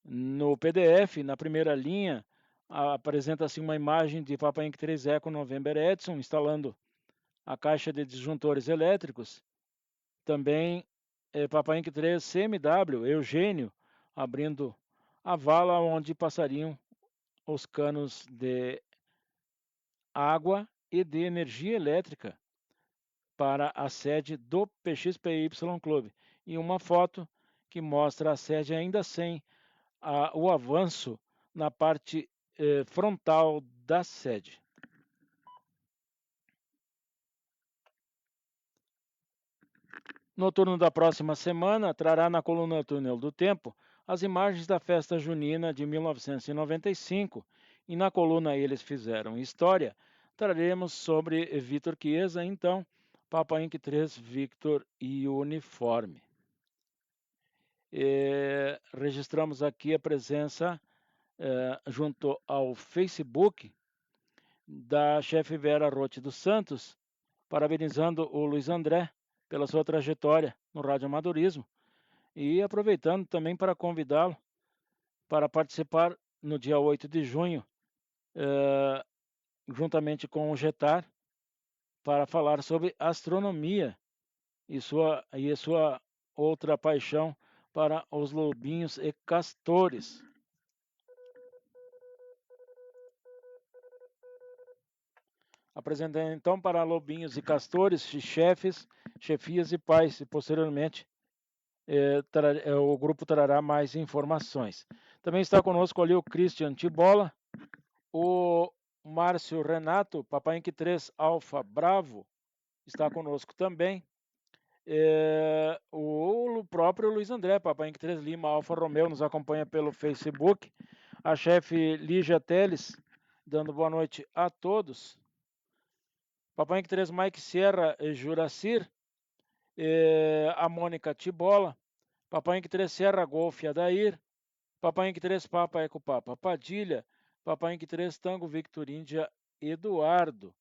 No PDF, na primeira linha, apresenta-se uma imagem de Papa Inc. 3 Eco November Edson instalando a caixa de disjuntores elétricos. Também Papa Inc. 3 CMW Eugênio abrindo a vala onde passariam os canos de água e de energia elétrica para a sede do PXPY Clube. E uma foto que mostra a sede ainda sem o avanço na parte frontal da sede. No turno da próxima semana, trará na coluna Túnel do Tempo as imagens da festa junina de 1995 e na coluna Eles Fizeram História, traremos sobre Vitor Chiesa, então, Papa Inc. 3 Victor e Uniforme. Registramos aqui a presença junto ao Facebook da chefe Vera Rotti dos Santos, parabenizando o Luiz André pela sua trajetória no radioamadorismo e aproveitando também para convidá-lo para participar no dia 8 de junho, juntamente com o Getar, para falar sobre astronomia e a sua outra paixão para os lobinhos e castores. Apresentando então para lobinhos e castores, chefes, chefias e pais, e posteriormente o grupo trará mais informações. Também está conosco ali o Christian Tibola, o Márcio Renato, Papai Inc. 3 Alfa Bravo, está conosco também. O próprio Luiz André, Papai Inc. 3 Lima Alfa Romeu, nos acompanha pelo Facebook. A chefe Lígia Teles, dando boa noite a todos. Papai Inc. 3 Mike Sierra e Juracir. A Mônica Tibola. Papai Inc. 3 Serra Golf Adair. Papai Inc. 3 Papa Eco Papa Padilha. Papai Inc. 3 Tango Victor Índia Eduardo.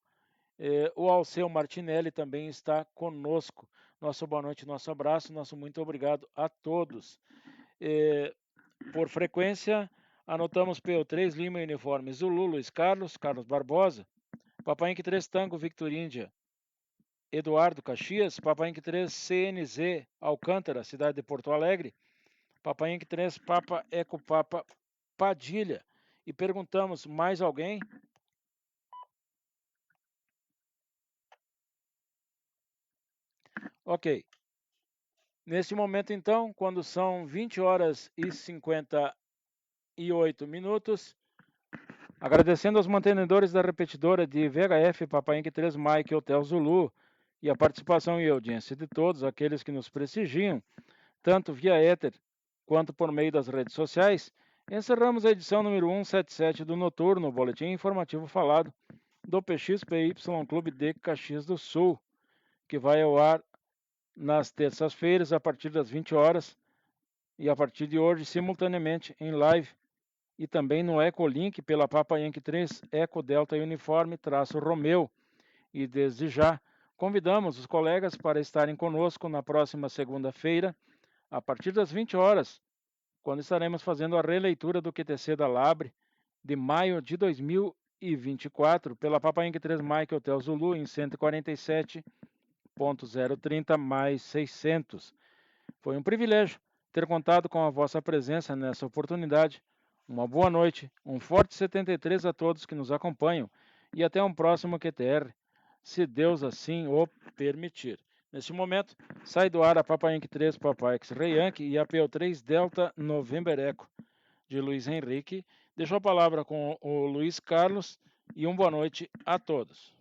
O Alceu Martinelli também está conosco. Nosso boa noite, nosso abraço, nosso muito obrigado a todos. Por frequência, anotamos PO3 Lima Uniforme Zulu, Luiz Carlos Barbosa. Papai Inc. 3 Tango Victor Índia Eduardo Caxias. Papai Inc. 3 CNZ Alcântara, cidade de Porto Alegre. Papai Inc. 3 Papa Eco Papa Padilha. E perguntamos, mais alguém? Ok. Neste momento, então, quando são 20 horas e 58 minutos, agradecendo aos mantenedores da repetidora de VHF Papai Inc. 3 Mike Hotel Zulu e a participação e audiência de todos aqueles que nos prestigiam, tanto via éter quanto por meio das redes sociais, encerramos a edição número 177 do Noturno, Boletim Informativo Falado, do PXPY Clube de Caxias do Sul, que vai ao ar nas terças-feiras, a partir das 20 horas, e a partir de hoje, simultaneamente, em live, e também no Ecolink, pela Papa Inc. 3, Eco Delta Uniforme, Romeu. E desde já, convidamos os colegas para estarem conosco na próxima segunda-feira, a partir das 20 horas, quando estaremos fazendo a releitura do QTC da Labre, de maio de 2024, pela Papa Inc. 3 Mike Hotel Zulu, em 147.030 mais 600. Foi um privilégio ter contado com a vossa presença nessa oportunidade. Uma boa noite, um forte 73 a todos que nos acompanham e até um próximo QTR, se Deus assim o permitir. Neste momento, sai do ar a Papa Inc. 3 Papa X-Ray Yankee e a PO3 Delta November Eco, de Luiz Henrique. Deixo a palavra com o Luiz Carlos e uma boa noite a todos.